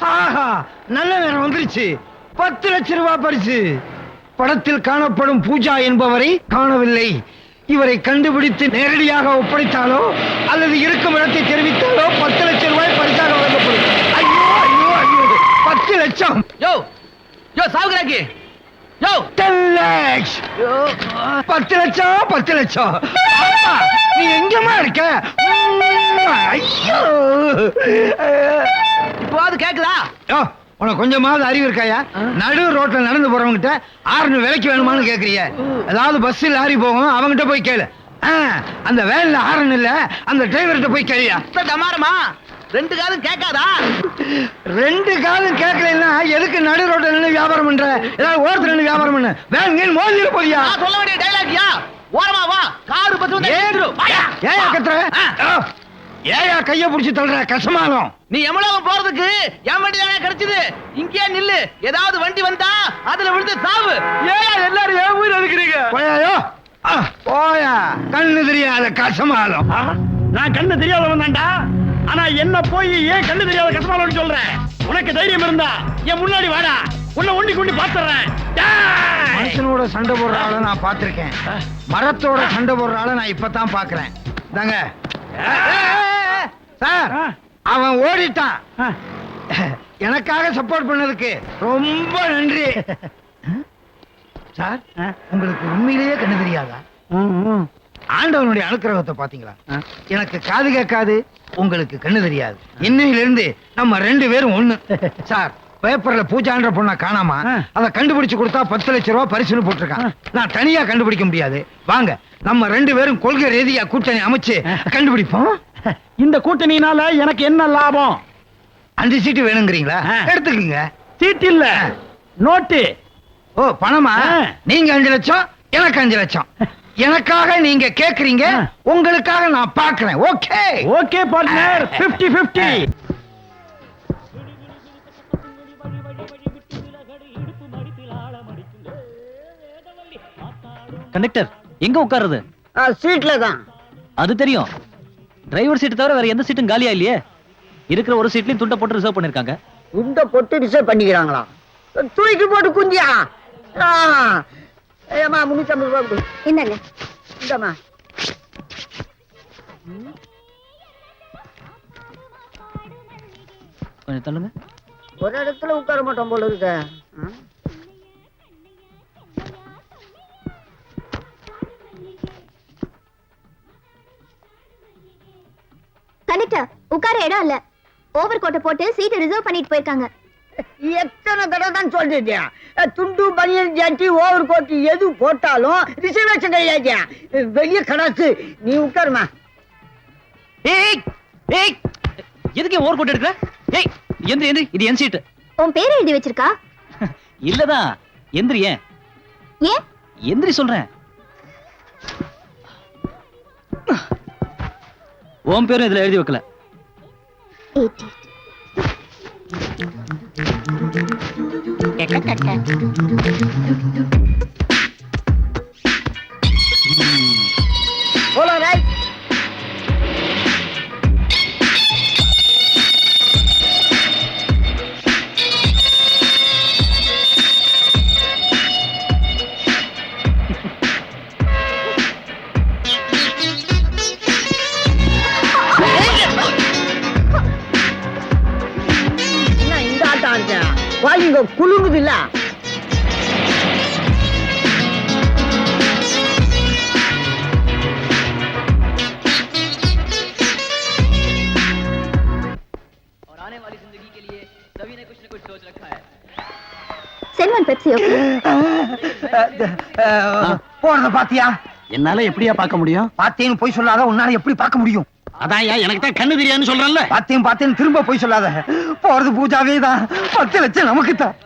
ஆஹா, நல்ல நேரம் வந்துருச்சு. 10 லட்சம் ரூபாய் பரிசு. படத்தில் காணப்படும் பூஜா என்பவரை காணவில்லை. இவரை கண்டுபிடித்து நேரடியாக ஒப்படைத்தாலோ அல்லது இருக்கும் இடத்தை தெரிவித்தாலோ 10 லட்சம் ரூபாய் பரிசாக வழங்கப்படும். ஐயோ ஐயோ ஐயோ, 10 லட்சம். யோ யோ சாவுகிறாக்கி, யோ 10 லட்சம். 10 லட்சம் 10 லட்சம். நீ எங்கம்மா இருக்க? ஐயோ, இப்போது கேக்குதா? யோ, உனக்கு கொஞ்சமாவது அறிவு இருக்காயா? நடு ரோட்ல நடந்து போறவங்கிட்ட ஆறுனு விலைக்கு வேணுமான்னு கேக்குறிய? ஏதாவது பஸ் லாரி போகும், அவங்கிட்ட போய் கேளு. அந்த வேன்ல ஆரன் இல்ல, அந்த டிரைவர்கிட்ட போய் கேளியா? டமாரமா 2 காலும் கேட்காதா? 2 காலும் கேட்கலன்னா எதுக்கு நடு ரோட்ல நின்று வியாபாரம் பண்ற? ஏதாவது ஓரத்துல நின்று வியாபாரம் பண்ணு. வேன் மோதிர போறியா? நான் சொல்ல வேண்டிய டைலாக்யா? ஓரமா வா, கார் பஸ் வந்து ஏறும். ஏயா கத்துற? ஏயா கைய புடிச்சு தள்ளுற கசமாலம்? நீ எவ்வளவு போறதுக்கு என் வண்டி தானே கிடைச்சது. இங்கே நில்லு, ஏதாவது வண்டி வந்தா அதுல விழுந்து சாவு. ஏயா எல்லாரும் ஏன் உயிர் எடுக்கிறீங்க? போயாயோ போயா, கண்ணு தெரியாத கசமாலம். நான் கண்ணு தெரியாதவன் தான்டா. ஆனா என்ன போய் ஏன் கண்ணு தெரியாத கசமாலம்னு சொல்றேன்? உனக்கு தைரியம் இருந்தா என் முன்னாடி வாடா, உன்னை ஒண்டி கொண்டு பாத்துறேன். மனுஷனோட சண்டை போடுற ஆளை நான் பாத்திருக்கேன், மரத்தோட சண்டை போடுற ஆளை நான் இப்பதான் பாக்குறேன். தாங்க சார், அவன் ஓடிட்டான். எனக்காக சப்போர்ட் பண்ணதுக்கு ரொம்ப நன்றி சார். உங்களுக்கு உண்மையிலேயே கண்ணு தெரியாதா? ஆண்டவனுடைய அனுக்கிரகத்தை பாத்தீங்களா? எனக்கு காது கேட்காது, உங்களுக்கு கண்ணு தெரியாது. இன்னையிலிருந்து நம்ம 2 பேரும் ஒண்ணு சார். பேப்பர்ல பூஜான்ற பொண்ண காணாம, அதை கண்டுபிடிச்சு கொடுத்தா 10 லட்சம் ரூபாய் பரிசுன்னு போட்டிருக்கான். நான் தனியா கண்டுபிடிக்க முடியாது. வாங்க, நம்ம 2 பேரும் கொள்கை ரீதியா கூட்டணி அமைச்சு கண்டுபிடிப்போம். இந்த கூட்டணினால எனக்கு என்ன லாபம்? 5 சீட்டு வேணுங்கிறீங்களா? எடுத்துக்கங்க. சீட் இல்ல, நோட்டு. ஓ, பணமா? நீங்க 5 லட்சம், எனக்கு 5 லட்சம். எனக்காக நீங்க கேக்குறீங்க, உங்களுக்காக நான் பாக்குறேன். Okay okay partner, 50-50. கண்டக்டர், எங்க உட்காருது? சீட்ல தான். அது தெரியும். டிரைவர் சீட் தவிர வேற எந்த சீட்டும் காலியா இல்லையே. இருக்கிற ஒரு சீட்லயும் துண்டை போட்டு ரிசர்வ் பண்ணிருக்காங்க. துண்டை போட்டு ரிசர்வ் பண்ணிக்கிறாங்களா? தூக்கி போட்டு குந்தியா? ஏமா 350 ரூபாய் கொடு. என்னங்க? இந்தம்மா. கொஞ்சம் தள்ளுங்க. ஒரு இடத்துல உட்கார மாட்டோம் போல இருக்க. கண்டக்டர், உட்கார இடம் இல்ல. ஓவர் கோட்டை போட்டு சீட் ரிசர்வ் பண்ணிட்டு போயிருக்காங்க. எத்தனை தடவை தான் சொல்லிட்டியா? துண்டு பனியன் ஜாட்டி ஓவர் கோட் எது போட்டாலும் ரிசர்வேஷன் கிடையாது. வெளியே கடாச்சு. நீ உட்காருமா. ஏய் ஏய், எதுக்கு ஓவர் கோட் எடுக்கற? ஏய், எந்திரி, இது என் சீட். உன் பேரை எழுதி வச்சிருக்கா? இல்லதான். எந்திரி. ஏன் எந்திரி சொல்றேன். உன் பேரும் இதுல எழுதி வைக்கல. All right. வாயிங்க குலுங்குது இல்ல? செல்வன் பெப்சி போறத பாத்தியா? என்னால எப்படியா பார்க்க முடியும்? பாத்தேன்னு போய் சொல்லாத, உன்னால எப்படி பார்க்க முடியும்? அதான் எனக்கு தான் கண்ணு தெரியாதுன்னு சொல்றேன்ல. பாத்தேன்னு திரும்ப போய் சொல்லாத. போறது பூஜாவே தான். 10 லட்சம் நமக்கு தான்.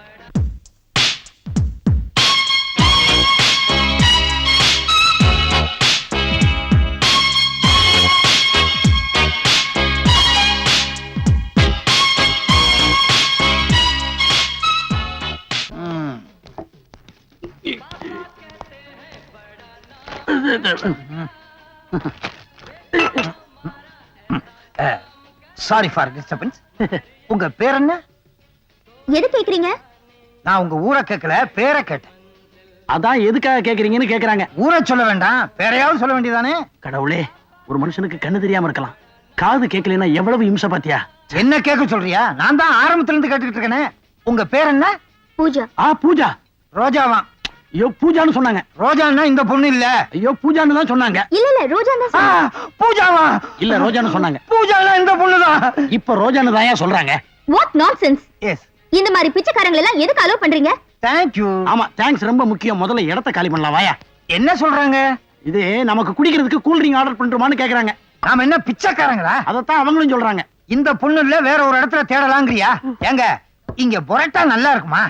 Sorry for disturbance. உங்க பேர் என்ன? எது கேக்குறீங்க? நான் உங்க ஊரை கேட்கல, பேரை கேட்டேன். அதான் எதுக்காக கேக்குறீங்கன்னு கேக்குறாங்க. ஊரை சொல்ல வேண்டாம், பேரையாவது சொல்ல வேண்டியதானே? கடவுளே, ஒரு மனுஷனுக்கு கண்ணு தெரியாம இருக்கலாம், காது கேட்கலன்னா எவ்வளவு இம்சை பாத்தியா? என்ன கேட்க சொல்றியா? நான் தான் ஆரம்பத்துல இருந்து கேட்டுக்கிட்டு இருக்கேனே. உங்க பேர் என்ன? பூஜா. பூஜா. ரோஜாவா? ஐயோ பூஜான்னு சொன்னாங்க. ரோஜான்னா இந்த பொண்ணு இல்ல. ஐயோ பூஜான்னு தான் சொன்னாங்க. இல்ல ரோஜா தான் சொன்னாங்க. பூஜாவா? இல்ல ரோஜான்னு சொன்னாங்க. பூஜானா இந்த பொண்ணுதான். இப்ப ரோஜான்னு தான் சொல்றாங்க. What nonsense. எஸ். இந்த மாதிரி பிச்சைக்காரங்களை எல்லாம் எதுக்கு அலோ பண்றீங்க? Thank you. ஆமா தேங்க்ஸ் ரொம்ப முக்கியம். முதல்ல இடத்த காலி பண்ணலாம் வாயா. என்ன சொல்றாங்க? இது நமக்கு குடிக்கிறதுக்கு கூல் ட்ரிங்க் ஆர்டர் பண்றோமான்னு கேக்குறாங்க. நாம என்ன பிச்சைக்காரங்களா? அதத்தான் அவங்களும் சொல்றாங்க. இந்த பொண்ணு இல்ல வேற ஒரு இடத்துல தேடலாங்கிறியா? ஏங்க இங்க புரட்டா நல்லா இருக்குமா?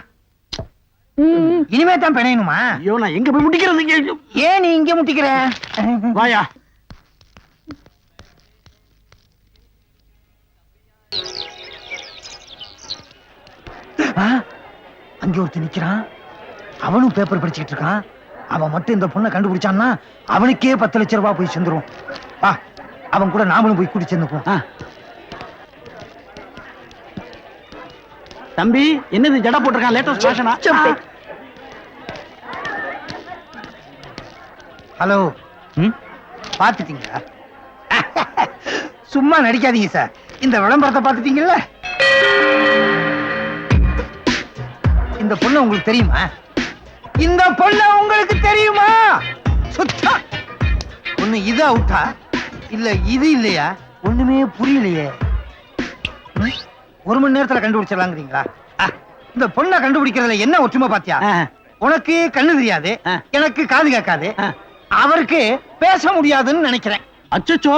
இனிமே தான் பிணையணுமா? ஐயோ நான் எங்க போய் முட்டிக்கிறது? ஏன் நீ இங்க முட்டிக்கிற? வாயா. அங்க ஒருத்தர் நிக்கிறான், அவனும் பேப்பர் படிச்சுக்கிட்டு இருக்கான். அவன் மட்டும் இந்த பொண்ணை கண்டுபிடிச்சான்னா அவனுக்கே 10 லட்சம் ரூபாய் போய் சேர்ந்துரும். வா, அவன் கூட நாமளும் போய் கூட்டி சேர்ந்துக்குவோம். தம்பி என்னது ஜடா போட்டிருக்கான், லேட்டஸ்ட் ஃபேஷனா? ஹலோ, பாத்துட்டீங்களா? சும்மா நடிக்காதீங்க சார். இந்த விளம்பரத்தை பாத்துட்டீங்கல்ல? இந்த பொண்ணு உங்களுக்கு தெரியுமா? இந்த பொண்ணு உங்களுக்கு தெரியுமா? சுத்தா ஒண்ணு இது அவுட்டா இல்ல இது இல்லையா? ஒண்ணுமே புரியலையே. ஒரு மணி நேரத்துல கண்டுபிடிச்சிடலாங்கிறீங்களா? இந்த பொண்ணை கண்டுபிடிக்கிறதுல என்ன ஒற்றுமை பாத்தியா? உனக்கு கண்ணு தெரியாது, எனக்கு காது கேட்காது, அவருக்கு பேச முடியாதுன்னு நினைக்கிறேன். அச்சச்சோ,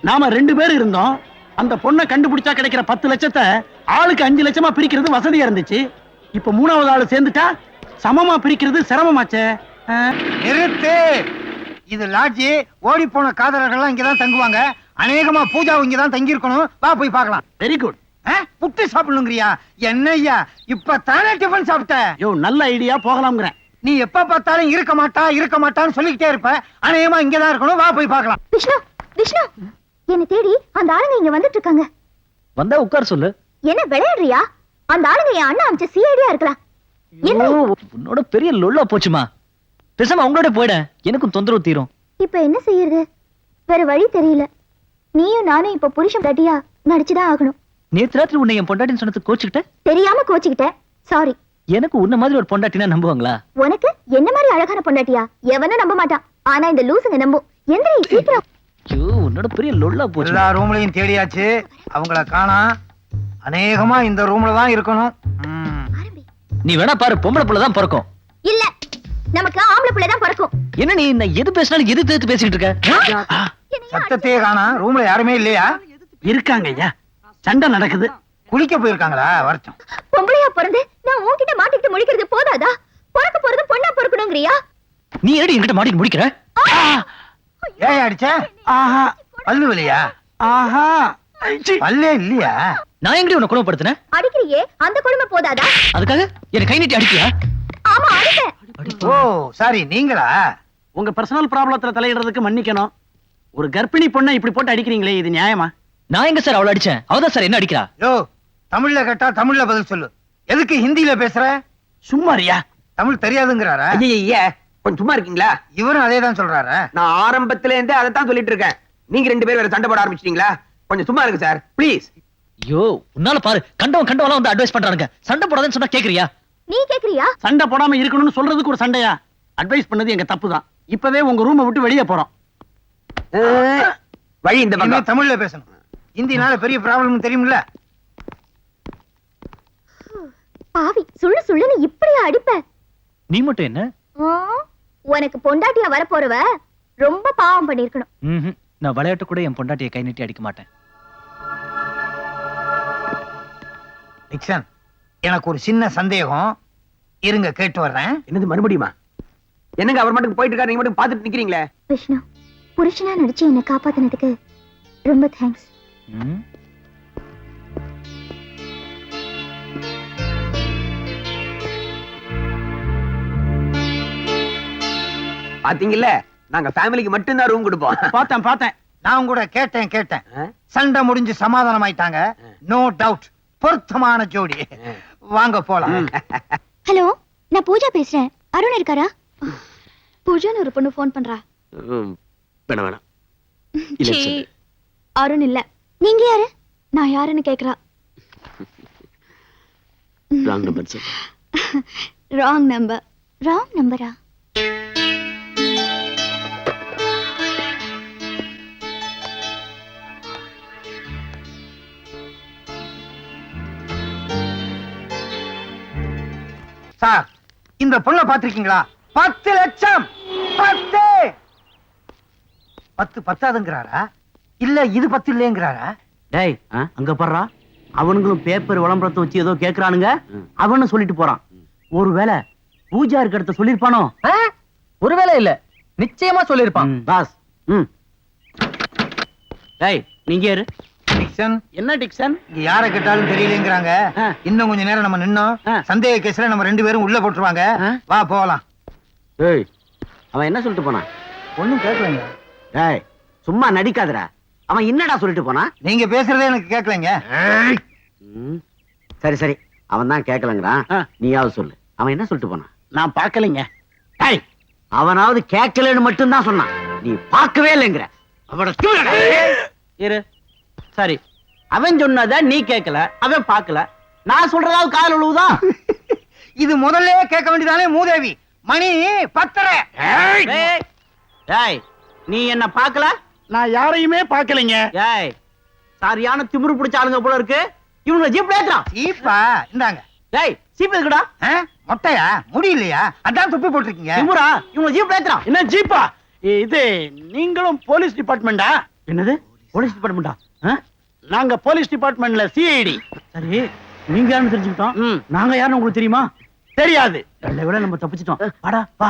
நாம 2 பேர் இருந்தோம். அந்த பொண்ணை கண்டுபிடிச்சா கிடைக்கிற 10 லட்சத்தை ஆளுக்கு 5 லட்சமா பிரிக்கிறது வசதியா இருந்துச்சு. இப்ப 3வது ஆளு சேர்ந்துட்டா சமமா பிரிக்கிறது சிரமமாச்சே. நிறுத்து. இது லாட்ஜி. ஓடி போன காதலர்கள் இங்கதான் தங்குவாங்க. அநேகமா பூஜாவும் இங்கதான் தங்கி இருக்கணும். வா போய் பார்க்கலாம். Very good. புட்டு சாப்பிடணுங்கிறியா? என்னய்யா இப்ப தானே டிஃபன் சாப்பிட்ட? யோ நல்ல ஐடியா, போகலாம்ங்கறேன். நீ எப்ப பார்த்தாலும் இருக்க மாட்டான்னு சொல்லிக்கிட்டே இருப்ப. அநேகமா இங்கதான் இருக்கணும். வா போய் பார்க்கலாம். விஷ்ணு, விஷ்ணு, என்ன தேடி அந்த ஆளுங்க இங்க வந்துட்டு இருக்காங்க. வந்தா உட்கார் சொல்லு. என்ன விளையாடுறியா? அந்த ஆளுங்க என் அண்ணா அமிச்ச சிஐடியா இருக்கலாம். என்ன உன்னோட பெரிய லொல்லா போச்சுமா. பேசாம அவங்களோட போயிட, எனக்கும் தொந்தரவு தீரும். இப்ப என்ன செய்யறது? வேற வழி தெரியல. நீயும் நானும் இப்ப புருஷன் தட்டியா நடிச்சுதான் ஆகணும். நேத்து ராத்திரி உன்னை என் பொண்டாட்டின்னு சொன்னது கோச்சுக்கிட்ட? தெரியாம கோச்சுக்கிட்டேன், சாரி. எனக்கு உன்ன மாதிரி ஒரு பொண்டாட்டினா நம்புவாங்களா? உனக்கு என்ன மாதிரி அழகான பொண்டாட்டியா எவனும் நம்ப மாட்டான். ஆனா இந்த லூசுங்க நம்பும். எந்திரி சீக்கிரம். ஐயோ, உன்னோட பெரிய லொல்லா போச்சு. எல்லா ரூம்லயும் தேடியாச்சு, அவங்கள காணா. அநேகமா இந்த ரூம்ல தான் இருக்கணும். நீ வேணா பாரு, பொம்பளை புள்ள தான் பிறக்கும். இல்ல, நமக்கு ஆம்பளை புள்ள தான் பிறக்கும். என்ன நீ எது பேசினாலும் எது தேத்து பேசிட்டு இருக்க? சத்தத்தையே காணா. ரூம்ல யாருமே இல்லையா? இருக்காங்க ஐயா, சண்டை நடக்குது. குளிக்க போயிருக்காங்களா? வரட்டும். பொம்பளையா பிறந்து நான் உன்கிட்ட மாட்டிக்கிட்டு முடிக்கிறது போதாதா? பிறக்க போறது பொண்ணா பிறக்கணுங்கிறியா? நீ ஏடி என்கிட்ட மாட்டிட்டு முடிக்கிற? ஏன் அடிச்ச? ஆஹா, பல்லு வலியா? ஆஹா, பல்லே இல்லையா? நான் எங்கடி உன்னை குணப்படுத்தினேன்? அடிக்கிறியே, அந்த கொடுமை போதாதா? அதுக்காக எனக்கு கை நீட்டி அடிக்கியா? ஆமா அடிப்பேன். ஓ சாரி, நீங்களா? உங்க பர்சனல் ப்ராப்ளத்துல தலையிடுறதுக்கு மன்னிக்கணும். ஒரு கர்ப்பிணி பொண்ணை இப்படி போட்டு அடிக்கிறீங்களே, இது நியாயமா? நான் எங்க சார் அவளை அடிச்சேன்? அவதான் சார் என்ன அடிக்கிறா. யோ, தமிழ்ல கேட்டா தமிழ்ல பதில் சொல்லு. எதுக்கு ஹிந்தியில பேசுற? சும்மாரியா? தமிழ் தெரியாதுங்கிறாரா? ஐயா கொஞ்சம் சும்மா இருக்கீங்களா? இவரும் அதே தான் சொல்றாரு. நான் ஆரம்பத்துல இருந்தே அதை தான் சொல்லிட்டு இருக்கேன். நீங்க 2 பேரும் வேற சண்டை போட ஆரம்பிச்சிட்டீங்களா? கொஞ்சம் சும்மா இருக்கு சார், ப்ளீஸ். ஐயோ, உன்னால பாரு, கண்டவன் வந்து அட்வைஸ் பண்றானுங்க. சண்டை போடாதேன்னு சொன்னா கேக்குறியா? நீ கேக்குறியா? சண்டை போடாம இருக்கணும்னு சொல்றதுக்கு ஒரு சண்டையா? அட்வைஸ் பண்ணது எங்க தப்பு தான். இப்பவே உங்க ரூமை விட்டு வெளியே போறோம். வழி இந்த இனிமே பக்கம். தமிழ்ல பேசணும். ஹிந்தினால பெரிய ப்ராப்ளம் தெரியும்ல. பாவி, சுள்ளு சுள்ளுன்னு இப்படியா அடிப்ப? நீ மட்டும் என்ன? உனக்கு பொண்டாட்டியா வரப்போறவ ரொம்ப பாவம் பண்ணிருக்கணும். நான் விளையாட்டு கூட என் பொண்டாட்டியை கை நீட்டி அடிக்க மாட்டேன். நிக்சன், எனக்கு ஒரு சின்ன சந்தேகம். இருங்க, கேட்டு வர்றேன். என்னது மறுபடியுமா? என்னங்க அவர் மட்டும் போயிட்டு இருக்காரு, நீங்க மட்டும் பாத்துட்டு நிக்கிறீங்களே? விஷ்ணு, புருஷனா நடிச்சு என்னை காப்பாத்தினதுக்கு ரொம்ப தேங்க்ஸ். பாத்தீங்கல்ல, நாங்க ஃபேமிலிக்கு மட்டும் தான் ரூம் கொடுப்போம். பார்த்தேன். நான் கூட கேட்டேன். சண்டை முடிஞ்சு சமாதானம் ஆயிட்டாங்க. நோ டவுட், பொருத்தமான ஜோடி. வாங்க போலாம். ஹலோ, நான் பூஜா பேசுறேன். அருண் இருக்காரா? பூஜான்னு ஒரு பொண்ணு ஃபோன் பண்றா. வேணாம் வேணாம் இல்ல சீ, சொல்லு. அருண் இல்ல. நீங்க யாரு? நான் யாருன்னு கேக்குறா. ராங் நம்பர் சொல்லு. Wrong number. ராங் நம்பரா? சார், இந்த பொண்ணை பாத்திருக்கீங்களா? 10 லட்சம். 10 10 பத்தாதுங்கிறாரா இல்ல இது 10 இல்லைங்கிறாரா? டேய் அங்க பாருடா, அவனுங்களும் பேப்பர் விளம்பரத்தை வச்சு ஏதோ கேக்குறானுங்க. அவனு சொல்லிட்டு போறான். ஒருவேளை பூஜா இருக்கிறத சொல்லிருப்பானோ? ஒருவேளை இல்ல, நிச்சயமா சொல்லிருப்பான். பாஸ். டேய் நீங்க யாரு? டிக்சன், என்ன டிக்சன்? இங்க யாரை கேட்டாலும் தெரியலங்கிறாங்க. இன்னும் கொஞ்ச நேரம் நம்ம நின்னோம், சந்தேக கேஸ்ல நம்ம 2 பேரும் உள்ள போட்டுருவாங்க. வா போலாம். ஏய் அவன் என்ன சொல்லிட்டு போனான்? ஒண்ணும் கேட்கலங்க. டேய் சும்மா நடிக்காதடா. அவன் என்னடா சொல்லிட்டு போனான்? நீங்க பேசுறதே எனக்கு கேட்கலங்க. சரி சரி, அவன் தான் கேட்கலங்கிறான். நீயாவது சொல்லு, அவன் என்ன சொல்லிட்டு போனான்? நான் பார்க்கலைங்க. டேய், அவனாவது கேட்கலன்னு மட்டும் தான் சொன்னான், நீ பார்க்கவே இல்லைங்கிற. அவட இரு. சரி, அவன் சொன்னத நீ கேட்கல, அவன் பார்க்கல. நான் சொல்றதாவது காதல் உழுவுதா? இது முதல்ல கேட்க வேண்டியதானே மூதேவி. மணி 10:30. டேய் நீ என்ன பார்க்கல? நான் யாரையுமே பார்க்கலைங்க. ஏய் சரியான திமிரு பிடிச்ச ஆளுங்க போல இருக்கு. இவங்க ஜீப்ல ஏத்துறான். சீப்பா இந்தாங்க. டேய் சீப் எதுக்குடா? மொட்டையா முடியலையா? அதான் துப்பி போட்டிருக்கீங்க. திமிரா இவங்க ஜீப்ல ஏத்துறான். என்ன ஜீப்பா இது? நீங்களும் போலீஸ் டிபார்ட்மெண்டா? என்னது போலீஸ் டிபார்ட்மெண்டா? நாங்க போலீஸ் டிபார்ட்மெண்ட்ல சிஐடி. சரி, நீங்க யாருன்னு தெரிஞ்சுக்கிட்டோம். நாங்க யாருன்னு உங்களுக்கு தெரியுமா? தெரியாது. நல்ல வேளை நம்ம தப்பிச்சிட்டோம். வாடா வா.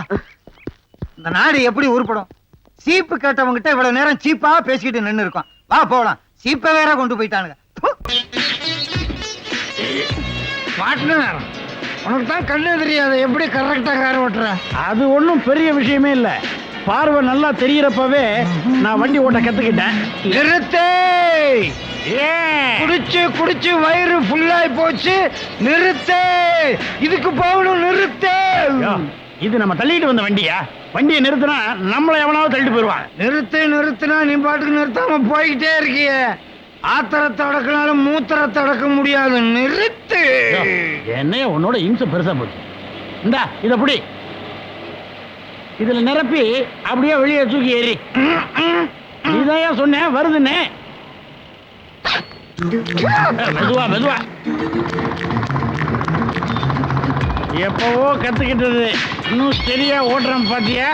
இந்த நாடு எப்படி உருப்படும்? சீப்பு கேட்டவங்கிட்ட இவ்வளவு நேரம் சீப்பா பேசிக்கிட்டு நின்னு இருக்கோம். வா போலாம். சீப்பை வேற கொண்டு போயிட்டானுங்க. நேரம் உனக்கு தான் கண்ணு தெரியாது, எப்படி கரெக்டா கார் ஓட்டுற? அது ஒண்ணும் பெரிய விஷயமே இல்ல. பார்வை நல்லா தெரியறப்பவே நான் வண்டி ஓட்ட கத்துக்கிட்டேன். நிறுத்து. குடிச்சு குடிச்சு வயிறு ஃபுல்லாய் போச்சு. நிறுத்து. இதுக்கு போகணும். நிறுத்து. இது நம்ம தள்ளிட்டு வந்த வண்டியா? வண்டியை நிறுத்தினா நம்மள எவனாவது தள்ளிட்டு போயிருவான். நிறுத்து. நிறுத்தினா நீ பாட்டுக்கு நிறுத்தாம போய்கிட்டே இருக்கிய. ஆத்திரத்தை அடக்கினாலும் மூத்திரத்தை அடக்க முடியாது. நிறுத்து. என்ன உன்னோட இம்சை பெருசா போச்சு. இந்தா இத புடி. இதுல நிரப்பி அப்படியே வெளியே தூக்கி ஏறி. நீதான் சொன்னேன் வருதுன்னு. மெதுவா மெதுவா. எப்பவோ கத்துக்கிட்டது, இன்னும் சரியா ஓட்டுறேன் பாத்தியா?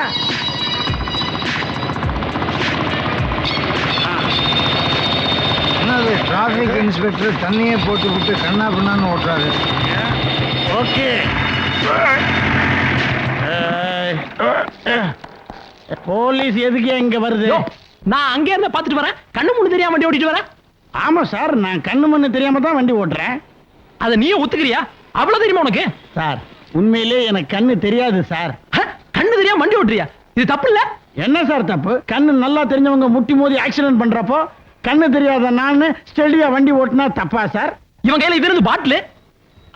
என்னது டிராபிக் இன்ஸ்பெக்டர் தண்ணியே போட்டு விட்டு கண்ணா பின்னான்னு ஓட்டுறாரு. ஓகே. போலீஸ் எதுக்கு இங்க வருது? நான் அங்கே இருந்து பாத்துட்டு வரேன். கண்ணு முன்னு தெரியாம வண்டி ஓட்டிட்டு வரேன். ஆமா சார், நான் கண்ணு மண்ணு தெரியாம தான் வண்டி ஓட்டுறேன். அத நீயே ஒத்துக்கிறியா? அவ்வளவு தெரியுமா உனக்கு? சார் உண்மையிலே எனக்கு கண்ணு தெரியாது சார். கண்ணு தெரியாம வண்டி ஓட்டுறியா? இது தப்பு இல்ல? என்ன சார் தப்பு? கண்ணு நல்லா தெரிஞ்சவங்க முட்டி மோதி ஆக்சிடென்ட் பண்றப்போ கண்ணு தெரியாத நான் ஸ்டெடியா வண்டி ஓட்டுனா தப்பா சார்? இவன் கையில இது இருந்து பாட்டில்.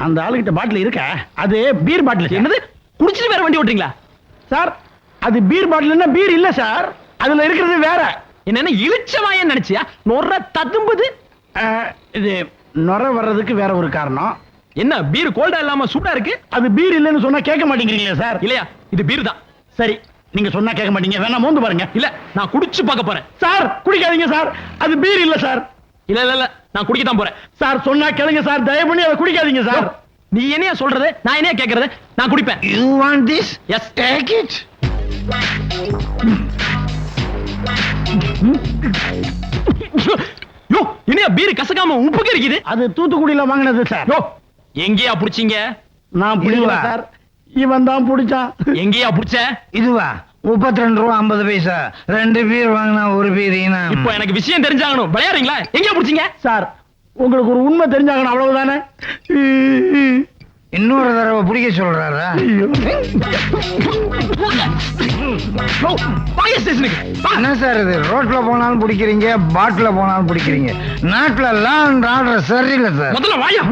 அந்த ஆளுகிட்ட பாட்டில் இருக்க, அது பீர் பாட்டில். என்னது குடிச்சிட்டு வேற வண்டி ஓட்டுறீங்களா சார்? அது பீர் பாட்டில்னா பீர் இல்ல சார், அதுல இருக்கிறது வேற. என்ன இழிச்சவாயன்னு நினைச்சியா? நொற ததும்புது. இது நொர வர்றதுக்கு வேற ஒரு காரணம். என்ன பீர் கோல்டா இல்லாம சூடா இருக்கு? அது பீர் இல்லன்னு சொன்னா கேட்க மாட்டேங்கிறீங்களா சார்? இல்லையா, இது பீர் தான். சரி, நீங்க சொன்னா கேட்க மாட்டீங்க, வேணா மோந்து பாருங்க. இல்ல, நான் குடிச்சு பார்க்க போறேன். சார் குடிக்காதீங்க சார், அது பீர் இல்ல சார். இல்ல இல்ல இல்ல, நான் குடிக்க தான் போறேன். சார் சொன்னா கேளுங்க சார், தயவு பண்ணி அதை குடிக்காதீங்க சார். நீ என்னையா சொல்றது, நான் என்னையா கேக்குறது? நான் குடிப்பேன். You want this? Yes. Take it. யோ, என்னையா பீர் கசக்காம உப்பு கறிக்குது? அது தூத்துக்குடியில வாங்கினது சார். யோ, எங்கேயா புடிச்சீங்க? நான் பிடிக்கல சார், இவன் தான் பிடிச்சான். எங்கேயா புடிச்ச? இதுவா 32 ரூபா 50 பைசா. 2 பீர் வாங்கினா 1 பீர். இப்போ எனக்கு விஷயம் தெரிஞ்சாகணும். விளையாடுறீங்களா? எங்கேயா புடிச்சீங்க? சார் உங்களுக்கு ஒரு உண்மை தெரிஞ்சாகணும், அவ்வளவுதானே. இன்னொரு தடவை பிடிக்க சொல்றாரா? என்ன சார் இது? ரோட்ல போனாலும் பிடிக்கிறீங்க, பாட்டில போனாலும் பிடிக்கிறீங்க. நாட்டுல லா அண்ட் ஆர்டர் சரியில்லை சார். முதல்ல வாயா.